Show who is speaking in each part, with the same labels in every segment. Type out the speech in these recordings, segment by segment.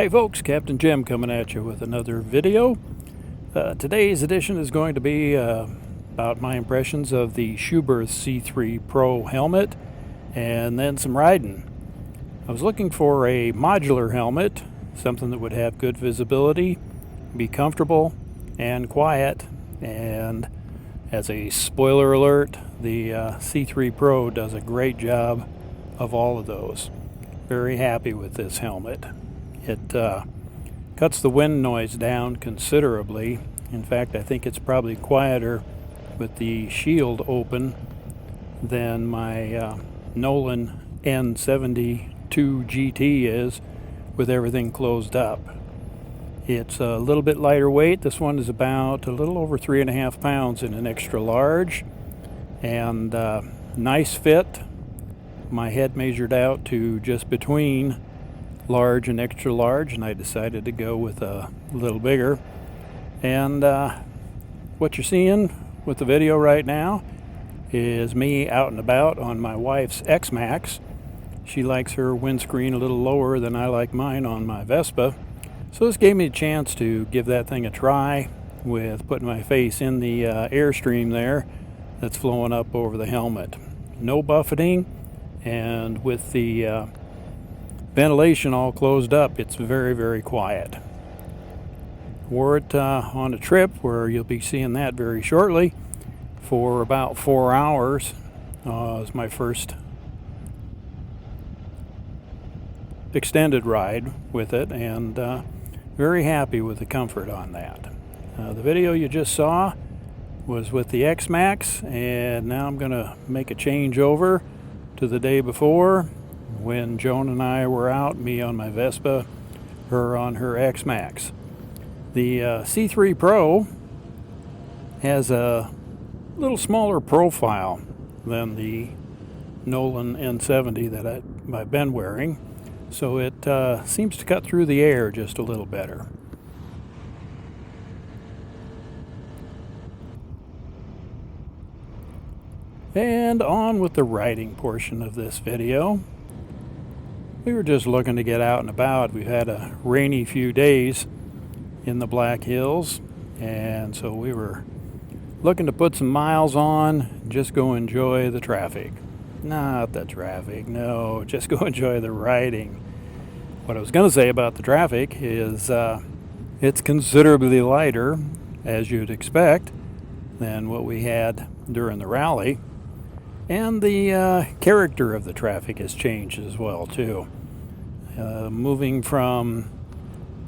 Speaker 1: Hey folks, Captain Jim coming at you with another video. Today's edition is going to be about my impressions of the Schuberth C3 Pro helmet and then some riding. I was looking for a modular helmet, something that would have good visibility, be comfortable and quiet, and as a spoiler alert, the C3 Pro does a great job of all of those. Very happy with this helmet. It cuts the wind noise down considerably. In fact, I think it's probably quieter with the shield open than my Nolan N72 GT is with everything closed up. It's a little bit lighter weight. This one is about a little over 3.5 pounds in an extra large, and nice fit. My head measured out to just between large and extra large, and I decided to go with a little bigger. And what you're seeing with the video right now is me out and about on my wife's Xmax. She likes her windscreen a little lower than I like mine on my Vespa, so this gave me a chance to give that thing a try with putting my face in the airstream there that's flowing up over the helmet. No buffeting, and with the ventilation all closed up, it's very, very quiet. Wore it on a trip where you'll be seeing that very shortly for about 4 hours. It was my first extended ride with it, and very happy with the comfort on that. The video you just saw was with the Xmax, and now I'm going to make a change over to the day before, when Joan and I were out, me on my Vespa, her on her Xmax. The C3 Pro has a little smaller profile than the Nolan N70 that I've been wearing, so it seems to cut through the air just a little better. And on with the riding portion of this video. We were just looking to get out and about. We've had a rainy few days in the Black Hills, and so we were looking to put some miles on, just go enjoy the traffic. Not the traffic, no, just go enjoy the riding. What I was going to say about the traffic is it's considerably lighter, as you'd expect, than what we had during the rally. And the character of the traffic has changed as well, too. Moving from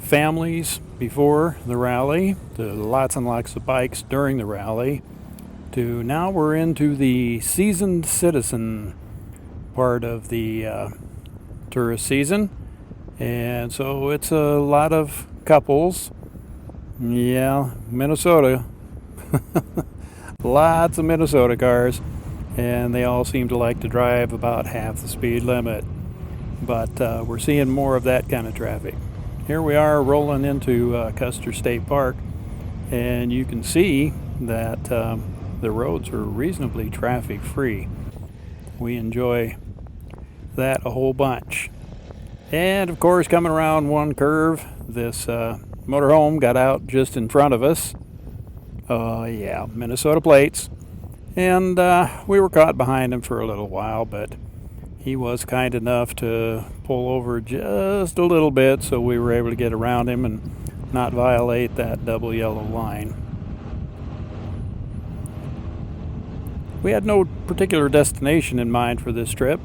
Speaker 1: families before the rally to lots and lots of bikes during the rally to now we're into the seasoned citizen part of the tourist season. And so it's a lot of couples. Yeah, Minnesota. Lots of Minnesota cars. And they all seem to like to drive about half the speed limit. But we're seeing more of that kind of traffic. Here we are rolling into Custer State Park, and you can see that the roads are reasonably traffic free. We enjoy that a whole bunch. And of course, coming around one curve, this motorhome got out just in front of us. Yeah, Minnesota plates. And we were caught behind him for a little while, but he was kind enough to pull over just a little bit, so we were able to get around him and not violate that double yellow line. We had no particular destination in mind for this trip,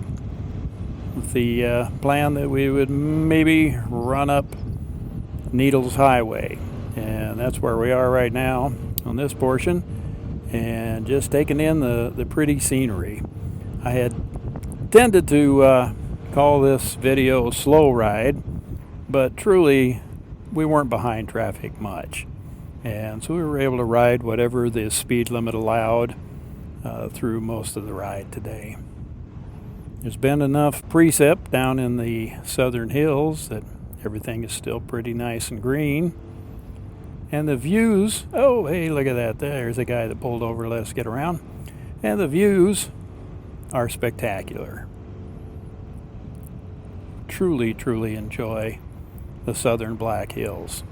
Speaker 1: with the plan that we would maybe run up Needles Highway, and that's where we are right now on this portion. And just taking in the pretty scenery. I had tended to call this video a slow ride, but truly we weren't behind traffic much, and so we were able to ride whatever the speed limit allowed through most of the ride today. There's been enough precip down in the southern hills that everything is still pretty nice and green. And the views, oh, hey, look at that. There's a guy that pulled over. Let's get around. And the views are spectacular. Truly, truly enjoy the southern Black Hills.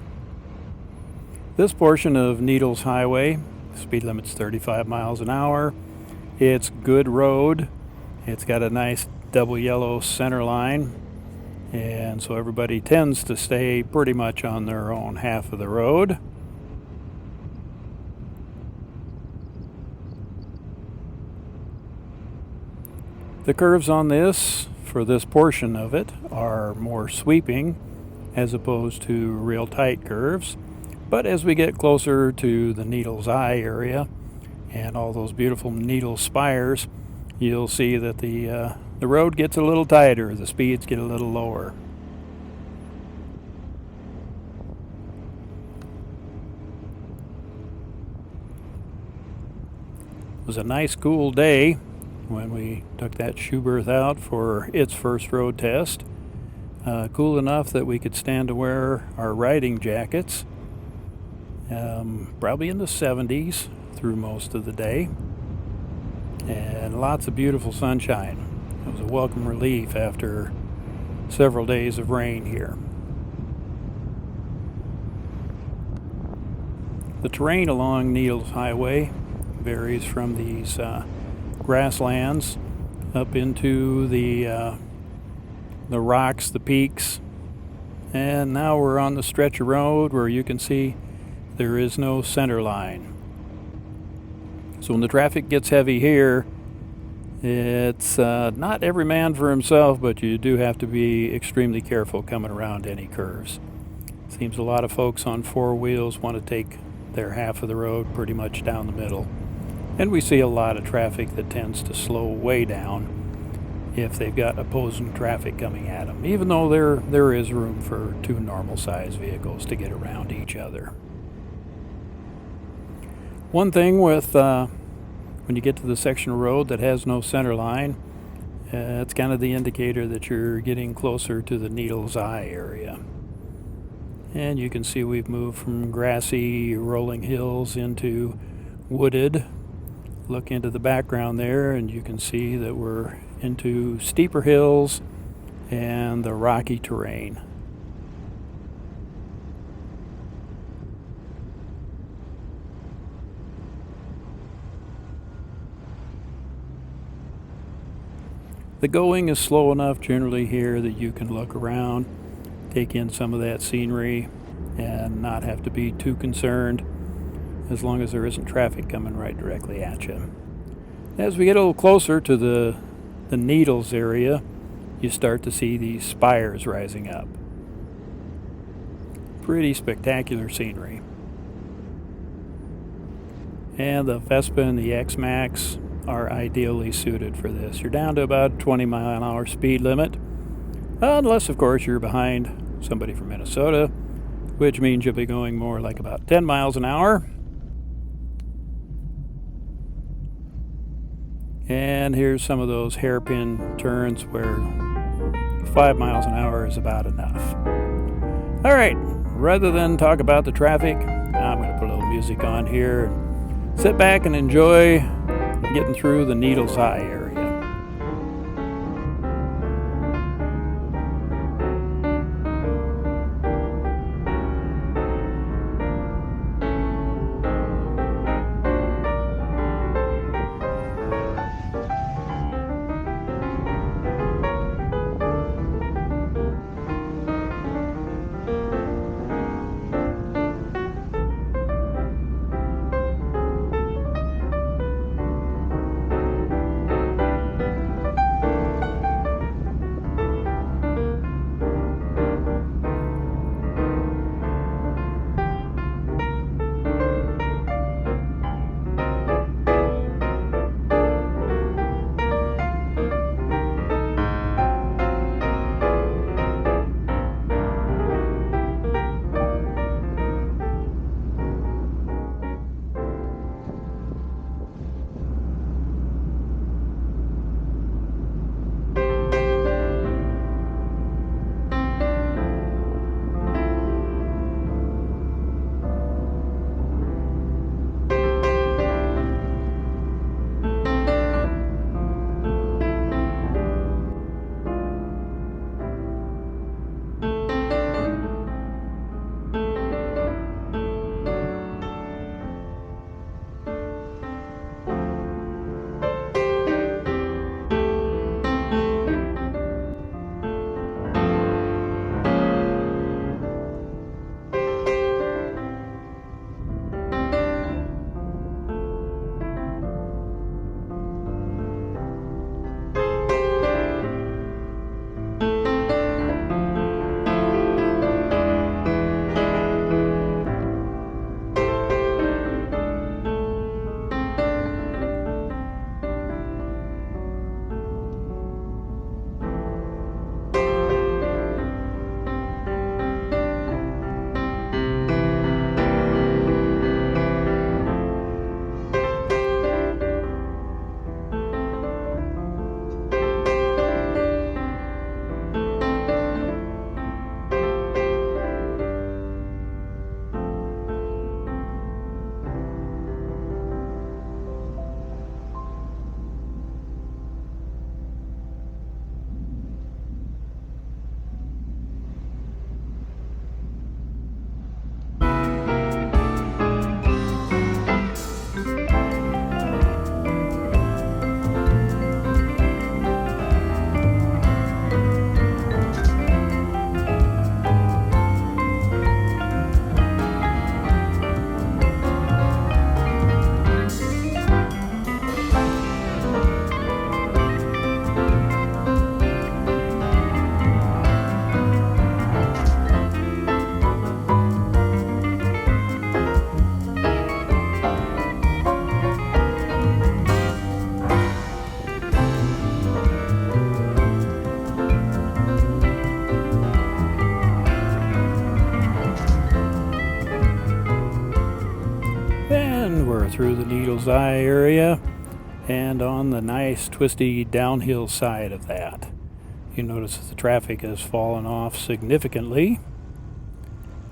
Speaker 1: This portion of Needles Highway, speed limit's 35 miles an hour. It's good road. It's got a nice double yellow center line, and so everybody tends to stay pretty much on their own half of the road. The curves on this, for this portion of it, are more sweeping as opposed to real tight curves. But as we get closer to the Needles Eye area and all those beautiful needle spires, you'll see that the road gets a little tighter, the speeds get a little lower. It was a nice cool day when we took that Schuberth out for its first road test. Cool enough that we could stand to wear our riding jackets. Probably in the 70s through most of the day. And lots of beautiful sunshine. It was a welcome relief after several days of rain here. The terrain along Needles Highway varies from these grasslands up into the rocks, the peaks, and now we're on the stretch of road where you can see there is no center line. So when the traffic gets heavy here, it's not every man for himself, but you do have to be extremely careful coming around any curves. Seems a lot of folks on four wheels want to take their half of the road pretty much down the middle. And we see a lot of traffic that tends to slow way down if they've got opposing traffic coming at them, even though there is room for two normal-sized vehicles to get around each other. One thing with when you get to the section of road that has no center line, it's kind of the indicator that you're getting closer to the Needles Eye area. And you can see we've moved from grassy rolling hills into wooded. Look into the background there and you can see that we're into steeper hills and the rocky terrain. The going is slow enough generally here that you can look around, take in some of that scenery, and not have to be too concerned as long as there isn't traffic coming right directly at you. As we get a little closer to the Needles area, you start to see these spires rising up. Pretty spectacular scenery. And the Vespa and the Xmax are ideally suited for this. You're down to about 20-mile-an-hour speed limit, unless of course you're behind somebody from Minnesota, which means you'll be going more like about 10 miles an hour. And here's some of those hairpin turns where 5 miles an hour is about enough. All right, rather than talk about the traffic, I'm going to put a little music on here and sit back and enjoy getting through the Needles Eye area. through the Needle's Eye area and on the nice twisty downhill side of that. You notice that the traffic has fallen off significantly.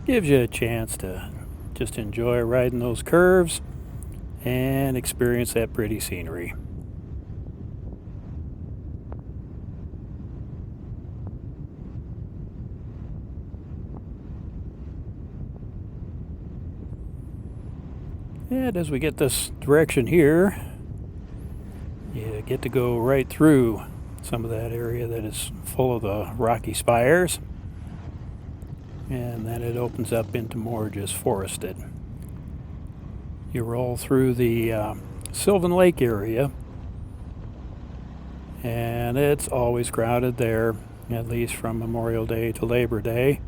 Speaker 1: Gives you a chance to just enjoy riding those curves and experience that pretty scenery. And as we get this direction here, you get to go right through some of that area that is full of the rocky spires, and then it opens up into more just forested. You roll through the Sylvan Lake area, and it's always crowded there, at least from Memorial Day to Labor Day.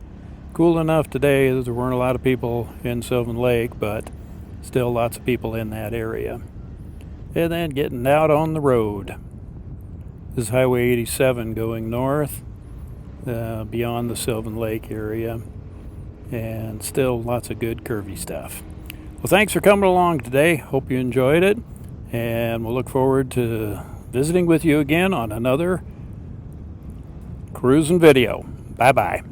Speaker 1: Cool enough today that there weren't a lot of people in Sylvan Lake, but still lots of people in that area. And then getting out on the road. This is Highway 87 going north beyond the Sylvan Lake area, and still lots of good curvy stuff. Well, thanks for coming along today. Hope you enjoyed it, and we'll look forward to visiting with you again on another cruising video. Bye-bye.